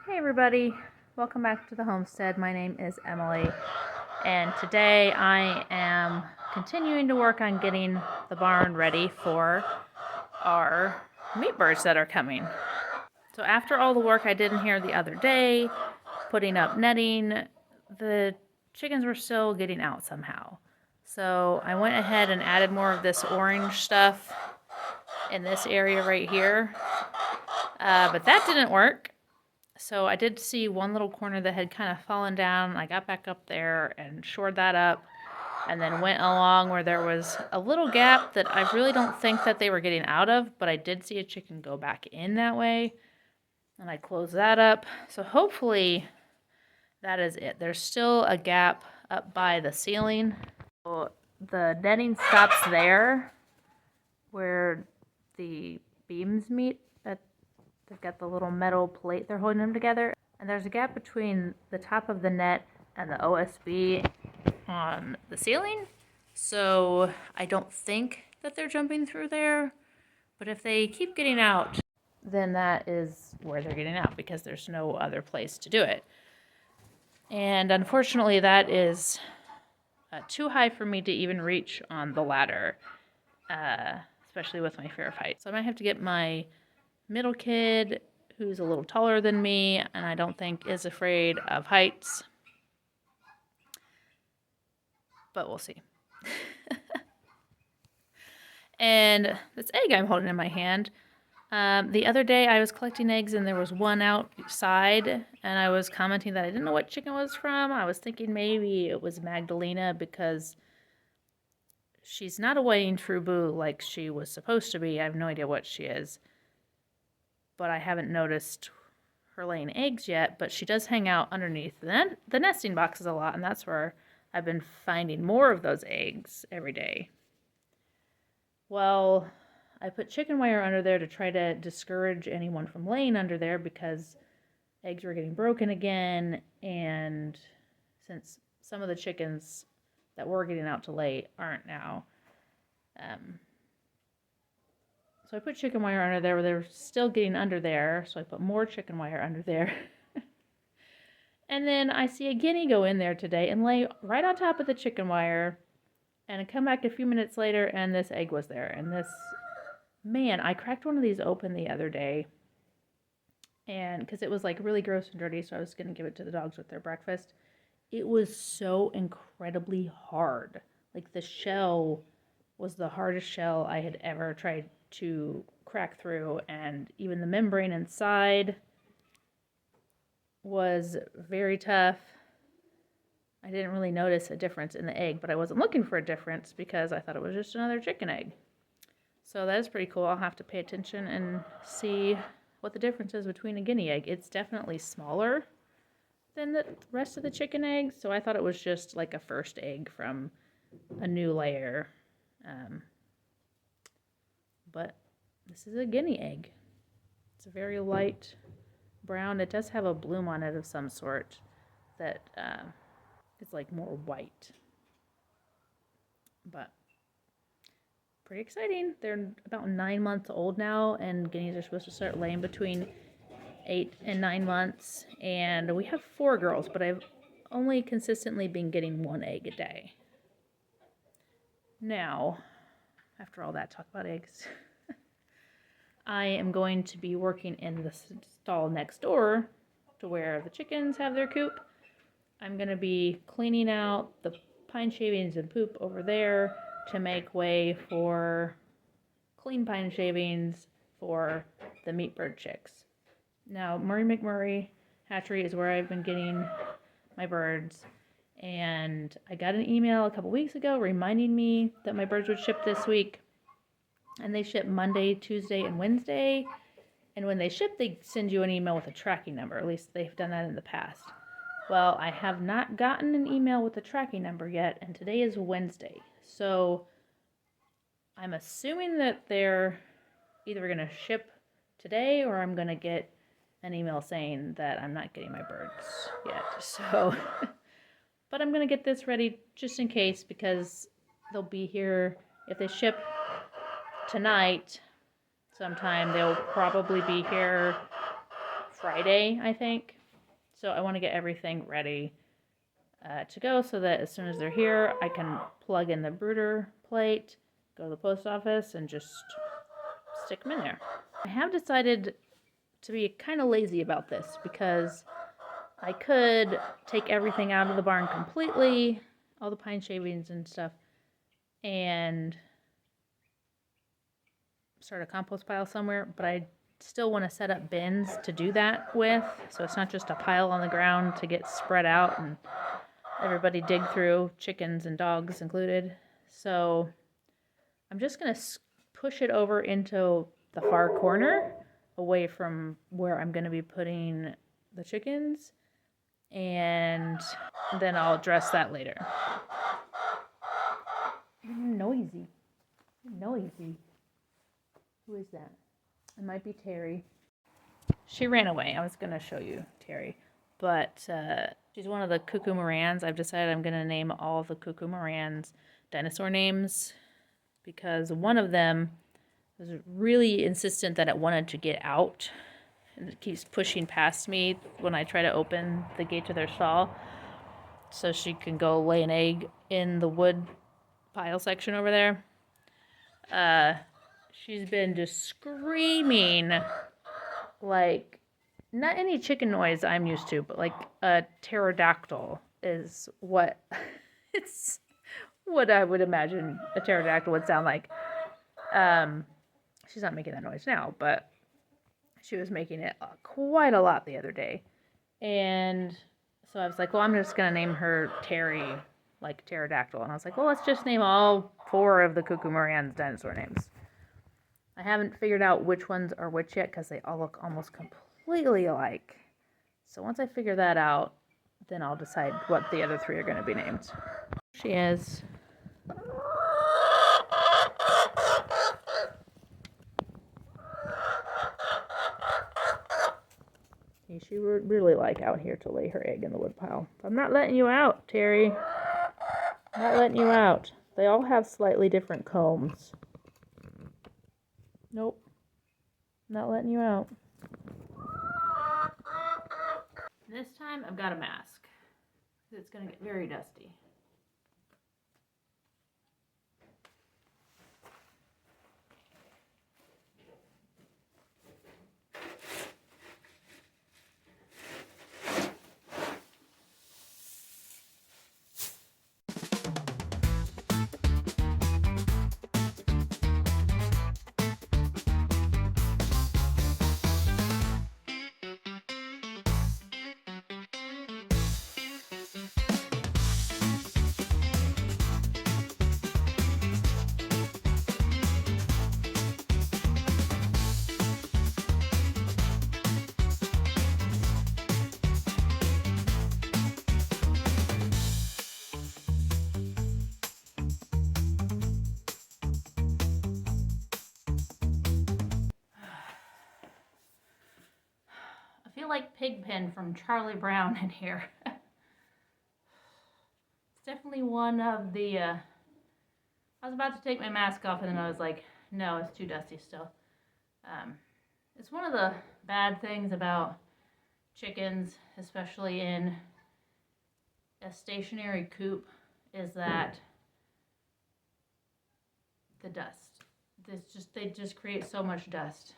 Hey everybody, welcome back to the Homestead. My name is Emily, and today I am continuing to work on getting the barn ready for our meat birds that are coming. So after all the work I did in here the other day, putting up netting, the chickens were still getting out somehow. So I went ahead and added more of this orange stuff in this area right here, but that didn't work. So I did see one little corner that had kind of fallen down. I got back up there and shored that up, and then went along where there was a little gap that I really don't think that they were getting out of, but I did see a chicken go back in that way, and I closed that up. So hopefully that is it. There's still a gap up by the ceiling. So the netting stops there where the beams meet. They've got the little metal plate they're holding them together. And there's a gap between the top of the net and the OSB on the ceiling. So I don't think that they're jumping through there. But if they keep getting out, then that is where they're getting out because there's no other place to do it. And unfortunately, that is too high for me to even reach on the ladder, especially with my fear of heights. So I might have to get my middle kid, who's a little taller than me and I don't think is afraid of heights. But we'll see. And this egg I'm holding in my hand, the other day I was collecting eggs and there was one outside and I was commenting that I didn't know what chicken was from. I was thinking maybe it was Magdalena because she's not a whiting true blue like she was supposed to be. I have no idea what she is. But I haven't noticed her laying eggs yet, but she does hang out underneath the nesting boxes a lot, and that's where I've been finding more of those eggs every day. Well, I put chicken wire under there to try to discourage anyone from laying under there because eggs were getting broken again, and since some of the chickens that were getting out to lay aren't now, so I put chicken wire under there where they're still getting under there. So I put more chicken wire under there. And then I see a guinea go in there today and lay right on top of the chicken wire. And I come back a few minutes later and this egg was there. And man, I cracked one of these open the other day. And because it was like really gross and dirty, so I was going to give it to the dogs with their breakfast. It was so incredibly hard. Like the shell was the hardest shell I had ever tried to crack through, and even the membrane inside was very tough. I didn't really notice a difference in the egg, but I wasn't looking for a difference because I thought it was just another chicken egg. So that is pretty cool. I'll have to pay attention and see what the difference is between a guinea egg. It's definitely smaller than the rest of the chicken eggs, so I thought it was just like a first egg from a new layer. But this is a guinea egg. It's a very light brown. It does have a bloom on it of some sort that is like more white. But pretty exciting. They're about 9 months old now, and guineas are supposed to start laying between 8 and 9 months. And we have 4 girls, but I've only consistently been getting 1 egg a day. Now, after all that talk about eggs, I am going to be working in the stall next door to where the chickens have their coop. I'm going to be cleaning out the pine shavings and poop over there to make way for clean pine shavings for the meat bird chicks. Now, Murray McMurray Hatchery is where I've been getting my birds. And I got an email a couple weeks ago reminding me that my birds would ship this week. And they ship Monday, Tuesday, and Wednesday. And when they ship, they send you an email with a tracking number. At least they've done that in the past. Well, I have not gotten an email with a tracking number yet, and today is Wednesday. So I'm assuming that they're either going to ship today or I'm going to get an email saying that I'm not getting my birds yet. So... But I'm going to get this ready just in case because they'll be here. If they ship tonight sometime, they'll probably be here Friday, I think. So I want to get everything ready to go so that as soon as they're here, I can plug in the brooder plate, go to the post office, and just stick them in there. I have decided to be kind of lazy about this because I could take everything out of the barn completely, all the pine shavings and stuff, and start a compost pile somewhere, but I still want to set up bins to do that with, so it's not just a pile on the ground to get spread out and everybody dig through, chickens and dogs included. So I'm just going to push it over into the far corner, away from where I'm going to be putting the chickens, and then I'll address that later. Noisy. Noisy. Who is that? It might be Terry. She ran away. I was going to show you Terry. But she's one of the cuckoo Morans. I've decided I'm going to name all the cuckoo Morans dinosaur names because one of them was really insistent that it wanted to get out. And it keeps pushing past me when I try to open the gate to their stall so she can go lay an egg in the wood pile section over there. She's been just screaming like, not any chicken noise I'm used to, but like a pterodactyl is what it's what I would imagine a pterodactyl would sound like. She's not making that noise now, but she was making it quite a lot the other day. And so I was like, well, I'm just going to name her Terry, like pterodactyl. And I was like, well, let's just name all 4 of the cuckoo Moran's dinosaur names. I haven't figured out which ones are which yet because they all look almost completely alike. So once I figure that out, then I'll decide what the other 3 are going to be named. She is. She would really like out here to lay her egg in the woodpile. I'm not letting you out, Terry. I'm not letting you out. They all have slightly different combs. Nope. Not letting you out. This time I've got a mask. It's going to get very dusty. I feel like Pigpen from Charlie Brown in here. It's definitely one of the, I was about to take my mask off and then I was like, no, it's too dusty still. It's one of the bad things about chickens, especially in a stationary coop, is that the dust. They just create so much dust.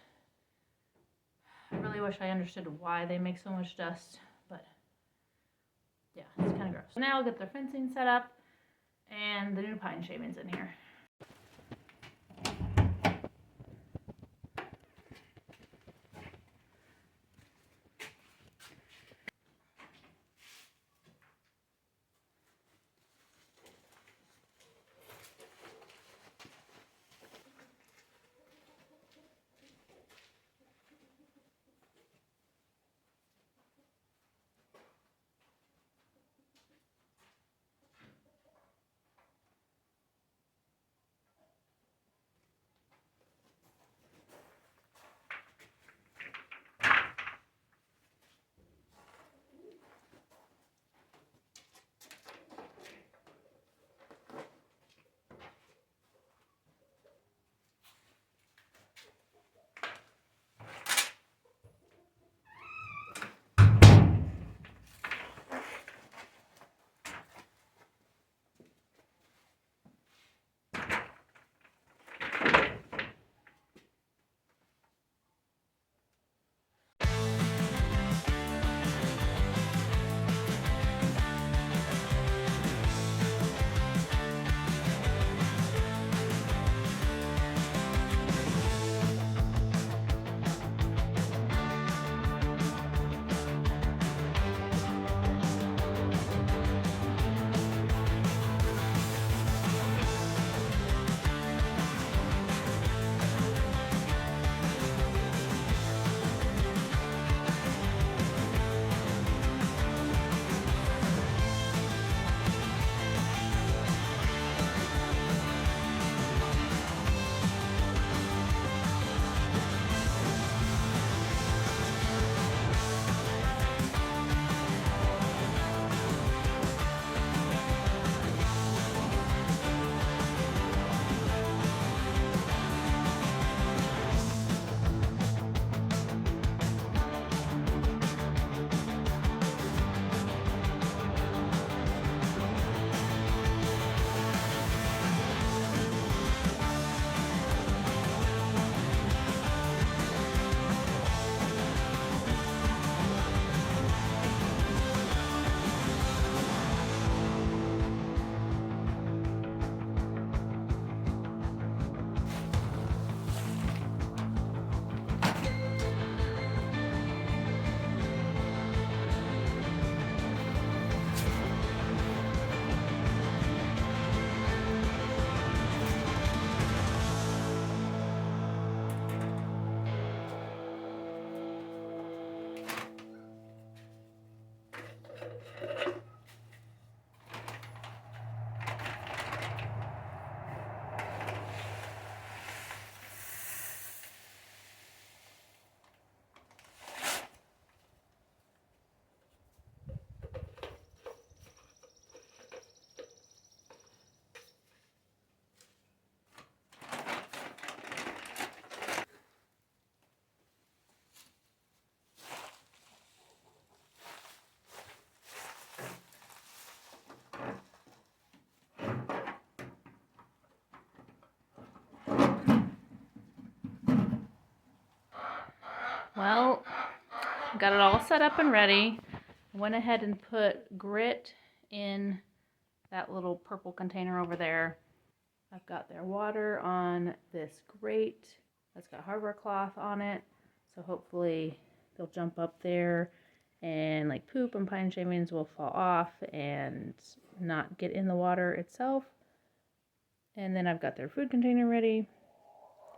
I really wish I understood why they make so much dust, but yeah, it's kind of gross. So now I'll get the fencing set up and the new pine shavings in here. got it all set up and ready. Went ahead and put grit in that little purple container over there. I've got their water on this grate that's got hardware cloth on it, so hopefully they'll jump up there and like poop and pine shavings will fall off and not get in the water itself. And then I've got their food container ready.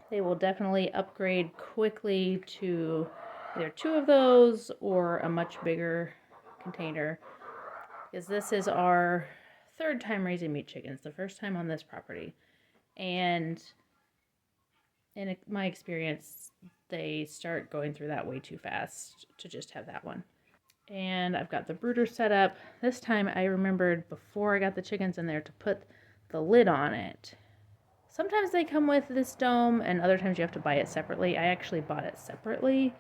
They will definitely upgrade quickly to either 2 of those or a much bigger container, because this is our 3rd time raising meat chickens, the 1st time on this property. And in my experience, they start going through that way too fast to just have that one. And I've got the brooder set up. This time I remembered before I got the chickens in there to put the lid on it. Sometimes they come with this dome and other times you have to buy it separately. I actually bought it separately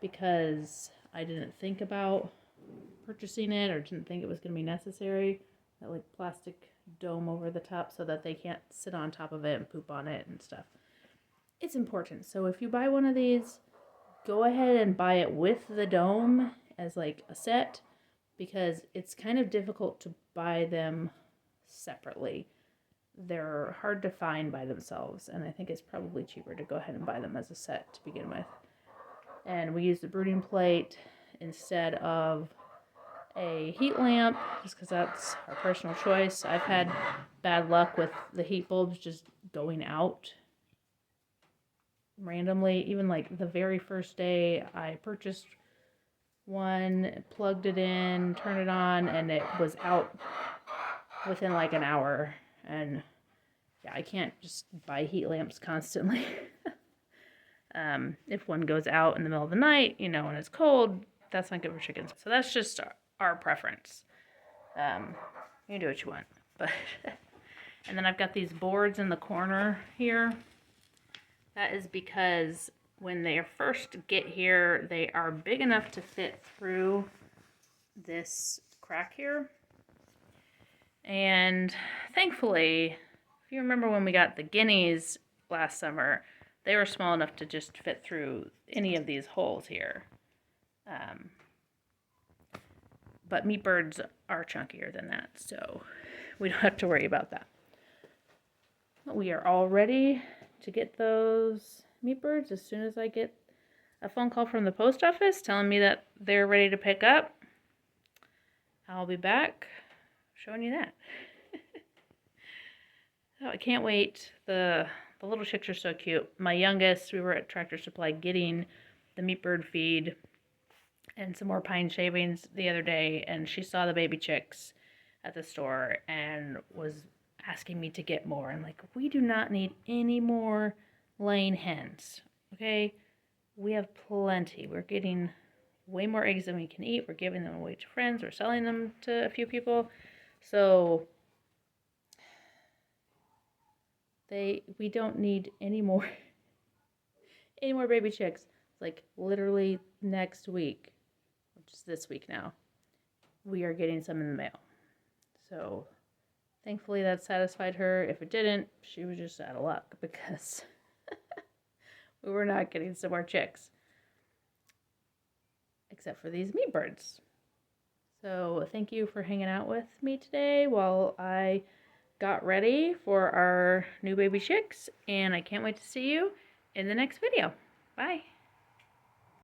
because I didn't think about purchasing it or didn't think it was going to be necessary. That like plastic dome over the top so that they can't sit on top of it and poop on it and stuff. It's important. So if you buy one of these, go ahead and buy it with the dome as like a set, because it's kind of difficult to buy them separately. They're hard to find by themselves, and I think it's probably cheaper to go ahead and buy them as a set to begin with. And we use the brooding plate instead of a heat lamp, just because that's our personal choice. I've had bad luck with the heat bulbs just going out randomly. Even like the very first day I purchased one, plugged it in, turned it on, and it was out within like an hour. And yeah, I can't just buy heat lamps constantly. If one goes out in the middle of the night, you know, when it's cold, that's not good for chickens. So that's just our preference. You do what you want. But and then I've got these boards in the corner here. That is because when they first get here, they are big enough to fit through this crack here. And thankfully, if you remember when we got the guineas last summer, they were small enough to just fit through any of these holes here. But meat birds are chunkier than that, so we don't have to worry about that. We are all ready to get those meat birds as soon as I get a phone call from the post office telling me that they're ready to pick up. I'll be back showing you that. Oh, I can't wait. The little chicks are so cute. My youngest, we were at Tractor Supply getting the meat bird feed and some more pine shavings the other day, and she saw the baby chicks at the store and was asking me to get more. I'm like, we do not need any more laying hens, okay? We have plenty. We're getting way more eggs than we can eat. We're giving them away to friends. We're selling them to a few people. So we don't need any more baby chicks. It's like literally next week, which is this week now, we are getting some in the mail. So thankfully that satisfied her. If it didn't, she was just out of luck because we were not getting some more chicks. Except for these meat birds. So thank you for hanging out with me today while I got ready for our new baby chicks. And I can't wait to see you in the next video. Bye.